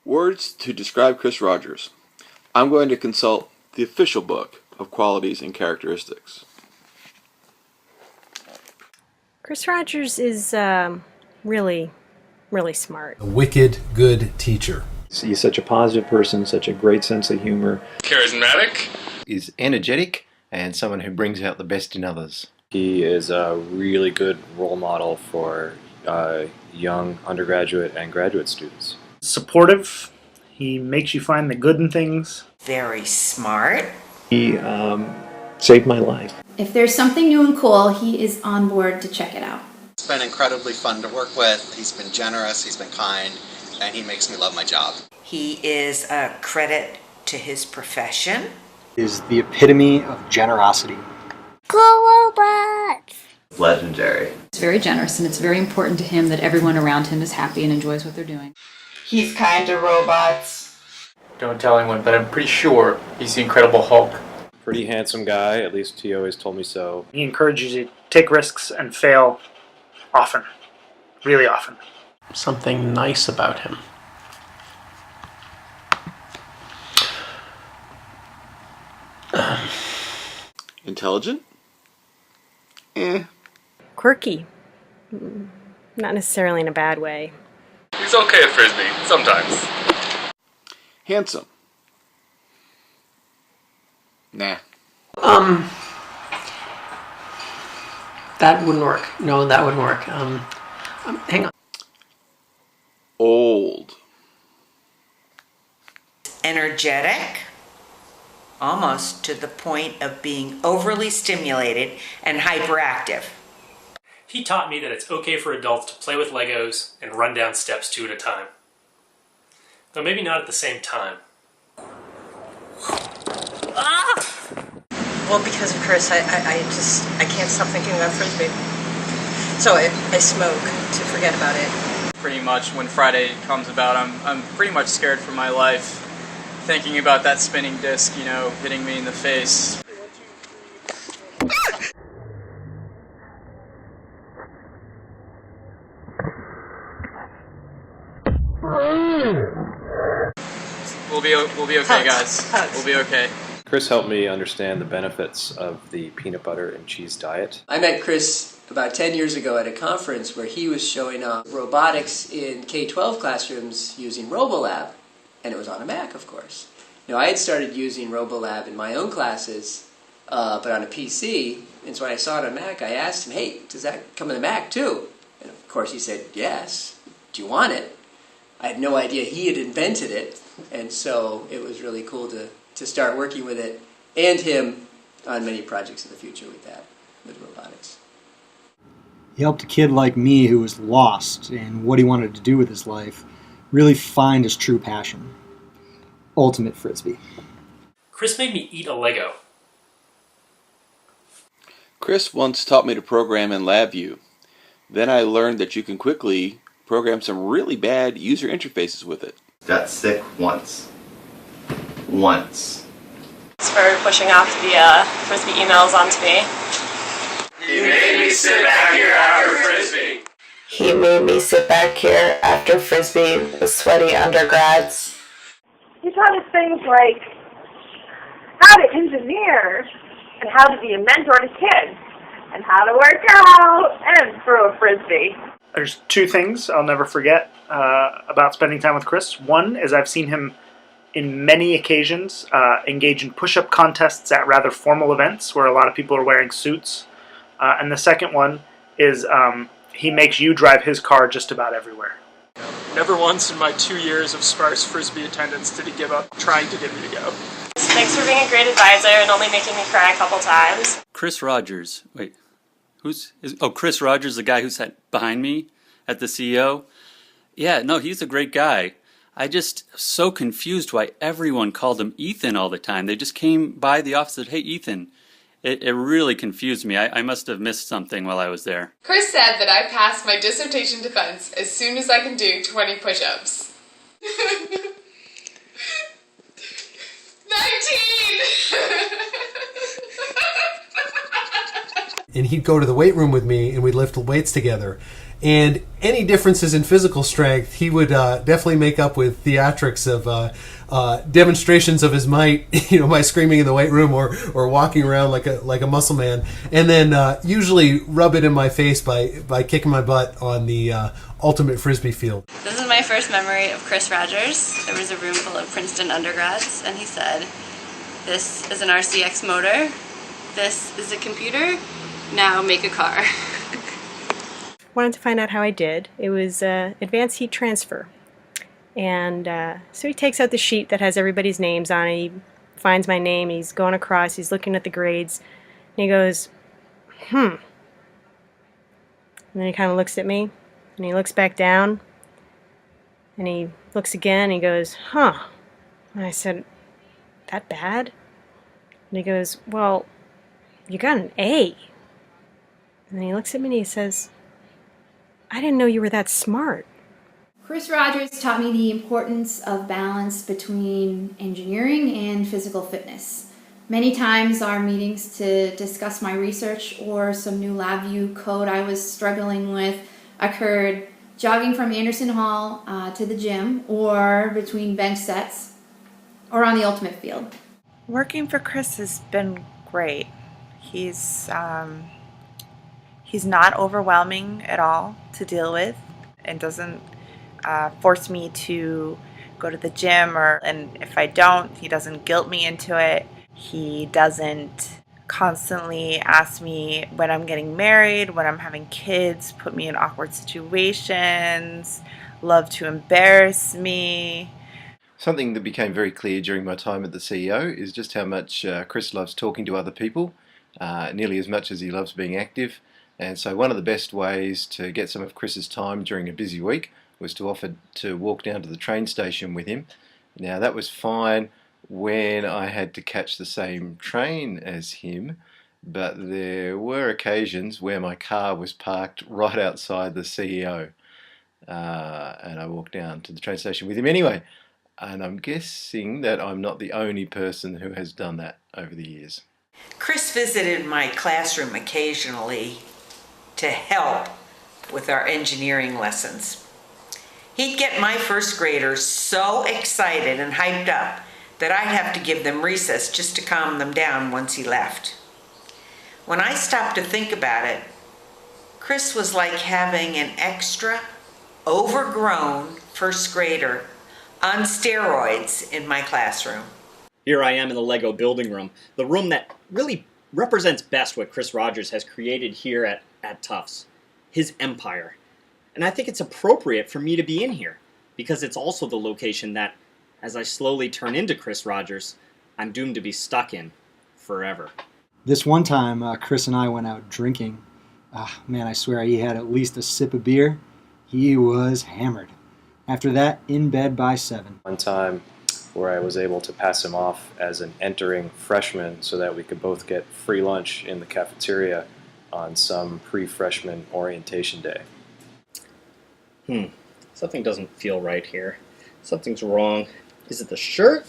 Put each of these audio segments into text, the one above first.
Words to describe Chris Rogers. I'm going to consult the official book of qualities and characteristics. Chris Rogers is really smart. A wicked good teacher. He's such a positive person, such a great sense of humor. Charismatic. Is energetic and someone who brings out the best in others. He is a really good role model for young undergraduate and graduate students. Supportive. He makes you find the good in things. Very smart. He saved my life. If there's something new and cool, he is on board to check it out. It's been incredibly fun to work with. He's been generous, he's been kind, and he makes me love my job. He is a credit to his profession. Is the epitome of generosity. Cool robots! Legendary. It's very generous, and it's very important to him that everyone around him is happy and enjoys what they're doing. He's kind to robots. Don't tell anyone, but I'm pretty sure he's the Incredible Hulk. Pretty handsome guy, at least he always told me so. He encourages you to take risks and fail often. Really often. Something nice about him. Intelligent? Quirky. Not necessarily in a bad way. He's okay at Frisbee, sometimes. Handsome? Nah. That wouldn't work. No, that wouldn't work. Hang on. Old. Energetic. Almost to the point of being overly stimulated and hyperactive. He taught me that it's okay for adults to play with Legos and run down steps 2 at a time. Though maybe not at the same time. Well, because of Chris, I can't stop thinking about Frisbee. So I smoke to forget about it. Pretty much when Friday comes about, I'm pretty much scared for my life. Thinking about that spinning disc, hitting me in the face. We'll be okay, guys. We'll be okay. Chris helped me understand the benefits of the peanut butter and cheese diet. I met Chris about 10 years ago at a conference where he was showing off robotics in K-12 classrooms using RoboLab, and it was on a Mac, of course. Now, I had started using RoboLab in my own classes, but on a PC, and so when I saw it on Mac, I asked him, hey, does that come on the Mac too? And of course he said, yes. Do you want it? I had no idea he had invented it, and so it was really cool to start working with it and him on many projects in the future with robotics. He helped a kid like me who was lost in what he wanted to do with his life really find his true passion. Ultimate Frisbee. Chris made me eat a Lego. Chris once taught me to program in LabVIEW. Then I learned that you can quickly program some really bad user interfaces with it. Got sick once. Once. Thanks for pushing off the Frisbee emails onto me. He made me sit back here after Frisbee. He made me sit back here after Frisbee, the sweaty undergrads. He taught us things like how to engineer and how to be a mentor to kids and how to work out and throw a Frisbee. There's two things I'll never forget about spending time with Chris. One is I've seen him in many occasions engage in push-up contests at rather formal events where a lot of people are wearing suits. And the second one is he makes you drive his car just about everywhere. Never once in my 2 years of sparse Frisbee attendance did he give up trying to get me to go. Thanks for being a great advisor and only making me cry a couple times. Chris Rogers. Wait, Chris Rogers, the guy who sat behind me at the CEO? Yeah, no, he's a great guy. I just so confused why everyone called him Ethan all the time. They just came by the office and said, hey, Ethan. It really confused me. I must have missed something while I was there. Chris said that I passed my dissertation defense as soon as I can do 20 push-ups. 19! And he'd go to the weight room with me and we'd lift weights together. And any differences in physical strength, he would definitely make up with theatrics of demonstrations of his might, by screaming in the weight room or walking around like a muscle man, and then usually rub it in my face by kicking my butt on the ultimate frisbee field. This is my first memory of Chris Rogers. There was a room full of Princeton undergrads, and he said, "This is an RCX motor. This is a computer. Now make a car." Wanted to find out how I did. It was advanced heat transfer. And so he takes out the sheet that has everybody's names on it. He finds my name. He's going across. He's looking at the grades. And he goes, And then he kind of looks at me. And he looks back down. And he looks again. And he goes, And I said, "That bad?" And he goes, "Well, you got an A." And he looks at me and he says, "I didn't know you were that smart." Chris Rogers taught me the importance of balance between engineering and physical fitness. Many times our meetings to discuss my research or some new LabVIEW code I was struggling with occurred jogging from Anderson Hall to the gym, or between bench sets, or on the Ultimate Field. Working for Chris has been great. He's not overwhelming at all to deal with, and doesn't force me to go to the gym, and if I don't, he doesn't guilt me into it. He doesn't constantly ask me when I'm getting married, when I'm having kids, put me in awkward situations, love to embarrass me. Something that became very clear during my time at the CEO is just how much Chris loves talking to other people, nearly as much as he loves being active. And so one of the best ways to get some of Chris's time during a busy week was to offer to walk down to the train station with him. Now that was fine when I had to catch the same train as him, but there were occasions where my car was parked right outside the CEO, and I walked down to the train station with him anyway. And I'm guessing that I'm not the only person who has done that over the years. Chris visited my classroom occasionally to help with our engineering lessons. He'd get my first graders so excited and hyped up that I'd have to give them recess just to calm them down once he left. When I stopped to think about it, Chris was like having an extra, overgrown first grader on steroids in my classroom. Here I am in the Lego building room, the room that really represents best what Chris Rogers has created here at Tufts, his empire. And I think it's appropriate for me to be in here, because it's also the location that, as I slowly turn into Chris Rogers, I'm doomed to be stuck in forever. This one time, Chris and I went out drinking. Man, I swear he had at least a sip of beer. He was hammered. After that, in bed by 7. One time where I was able to pass him off as an entering freshman so that we could both get free lunch in the cafeteria on some pre-freshman orientation day. Something doesn't feel right here. Something's wrong. Is it the shirt?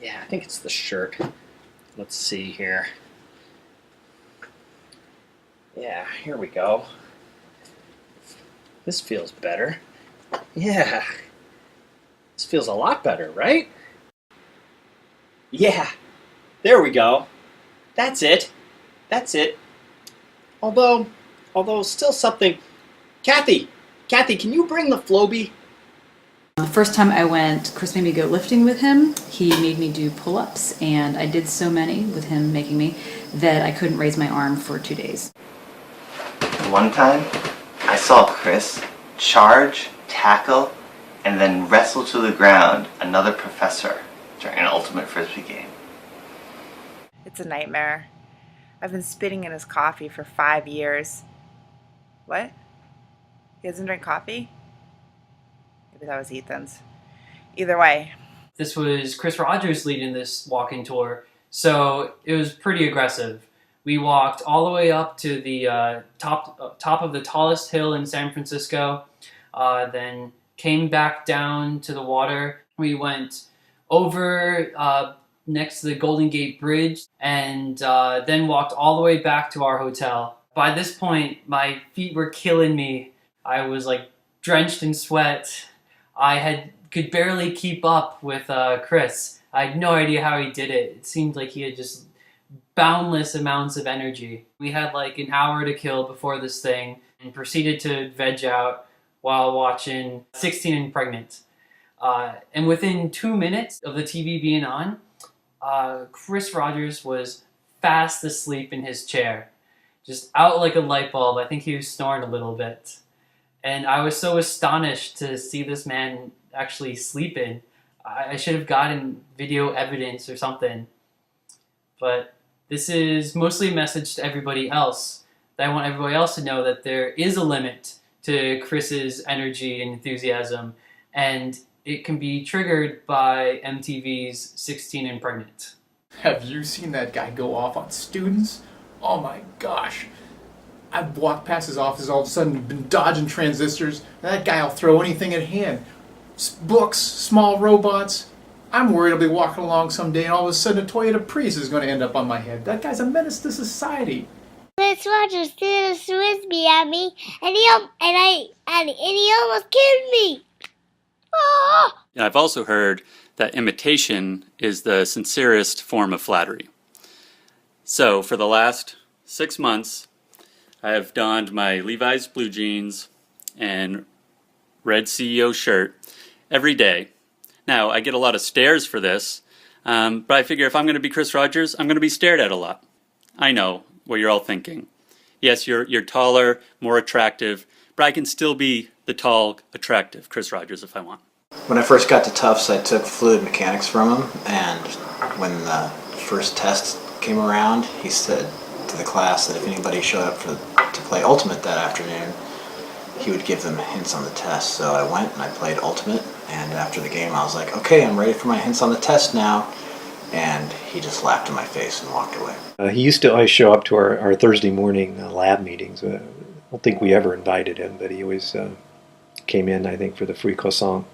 Yeah, I think it's the shirt. Let's see here. Yeah, here we go. This feels better. Yeah. This feels a lot better, right? Yeah. There we go. That's it. That's it. Although still something... Kathy, can you bring the Flowbee? The first time I went, Chris made me go lifting with him. He made me do pull-ups, and I did so many with him making me that I couldn't raise my arm for 2 days. One time, I saw Chris charge, tackle, and then wrestle to the ground another professor during an Ultimate Frisbee game. It's a nightmare. I've been spitting in his coffee for 5 years. What? He doesn't drink coffee? Maybe that was Ethan's. Either way. This was Chris Rogers leading this walking tour, so it was pretty aggressive. We walked all the way up to the top of the tallest hill in San Francisco, then came back down to the water. We went over next to the Golden Gate Bridge, and then walked all the way back to our hotel. By this point, my feet were killing me. I was like drenched in sweat. Could barely keep up with Chris. I had no idea how he did it. It seemed like he had just boundless amounts of energy. We had like an hour to kill before this thing and proceeded to veg out while watching 16 and Pregnant. And within 2 minutes of the TV being on, Chris Rogers was fast asleep in his chair. Just out like a light bulb. I think he was snoring a little bit. And I was so astonished to see this man actually sleeping. I should have gotten video evidence or something. But this is mostly a message to everybody else. That I want everybody else to know that there is a limit to Chris's energy and enthusiasm. And it can be triggered by MTV's 16 and Pregnant. Have you seen that guy go off on students? Oh my gosh. I've walked past his office all of a sudden, been dodging transistors. That guy will throw anything at hand. Books, small robots. I'm worried I'll be walking along someday and all of a sudden a Toyota Prius is going to end up on my head. That guy's a menace to society. Chris Rogers threw a frisbee at me, and he almost killed me. Ah! And I've also heard that imitation is the sincerest form of flattery. So for the last 6 months, I have donned my Levi's blue jeans and red CEO shirt every day. Now, I get a lot of stares for this, but I figure if I'm going to be Chris Rogers, I'm going to be stared at a lot. I know what you're all thinking. Yes, you're taller, more attractive, but I can still be the tall, attractive Chris Rogers if I want. When I first got to Tufts, I took fluid mechanics from him, and when the first test came around, he said to the class that if anybody showed up to play Ultimate that afternoon, he would give them hints on the test. So I went and I played Ultimate, and after the game I was like, okay, I'm ready for my hints on the test now, and he just laughed in my face and walked away. He used to always show up to our Thursday morning lab meetings. I don't think we ever invited him, but he always came in, I think, for the free croissant.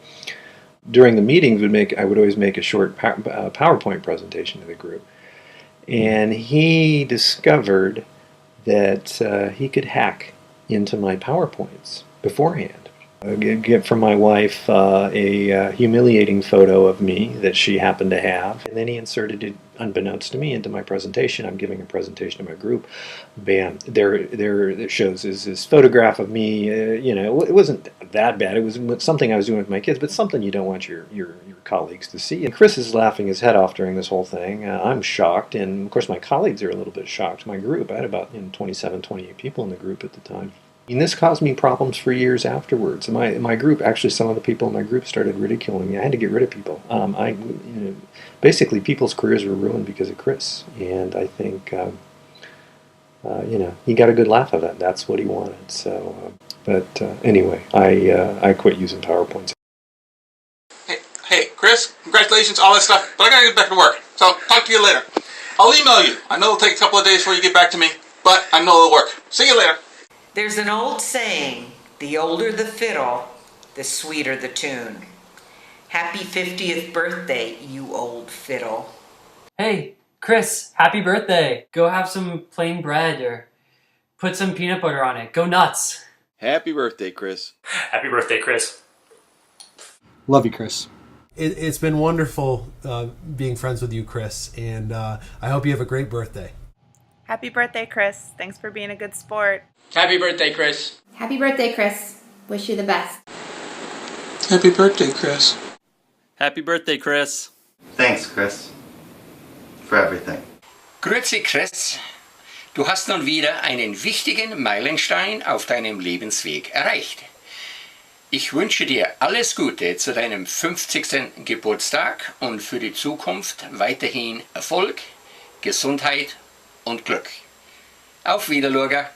During the meetings, I would always make a short PowerPoint presentation to the group. And he discovered that he could hack into my PowerPoints beforehand. I get from my wife a humiliating photo of me that she happened to have, and then he inserted it, unbeknownst to me, into my presentation. I'm giving a presentation to my group. Bam! There it shows is this photograph of me. It wasn't that bad. It was something I was doing with my kids, but something you don't want your colleagues to see. And Chris is laughing his head off during this whole thing. I'm shocked, and of course my colleagues are a little bit shocked. My group, I had about 27, 28 people in the group at the time. And this caused me problems for years afterwards. My group, actually some of the people in my group started ridiculing me. I had to get rid of people. Basically people's careers were ruined because of Chris. And I think, he got a good laugh of it. That's what he wanted. So, anyway, I quit using PowerPoints. Hey, Chris, congratulations, all that stuff, but I gotta get back to work. So, talk to you later. I'll email you. I know it'll take a couple of days before you get back to me, but I know it'll work. See you later. There's an old saying, the older the fiddle, the sweeter the tune. Happy 50th birthday, you old fiddle. Hey, Chris, happy birthday. Go have some plain bread or put some peanut butter on it. Go nuts. Happy birthday, Chris. Happy birthday, Chris. Love you, Chris. It's been wonderful being friends with you, Chris, and I hope you have a great birthday. Happy birthday, Chris. Thanks for being a good sport. Happy birthday, Chris. Happy birthday, Chris. Wish you the best. Happy birthday, Chris. Happy birthday, Chris. Thanks, Chris. For everything. Grüezi, Chris. Du hast nun wieder einen wichtigen Meilenstein auf deinem Lebensweg erreicht. Ich wünsche dir alles Gute zu deinem 50. Geburtstag und für die Zukunft weiterhin Erfolg, Gesundheit und Glück. Auf Wiedersehen.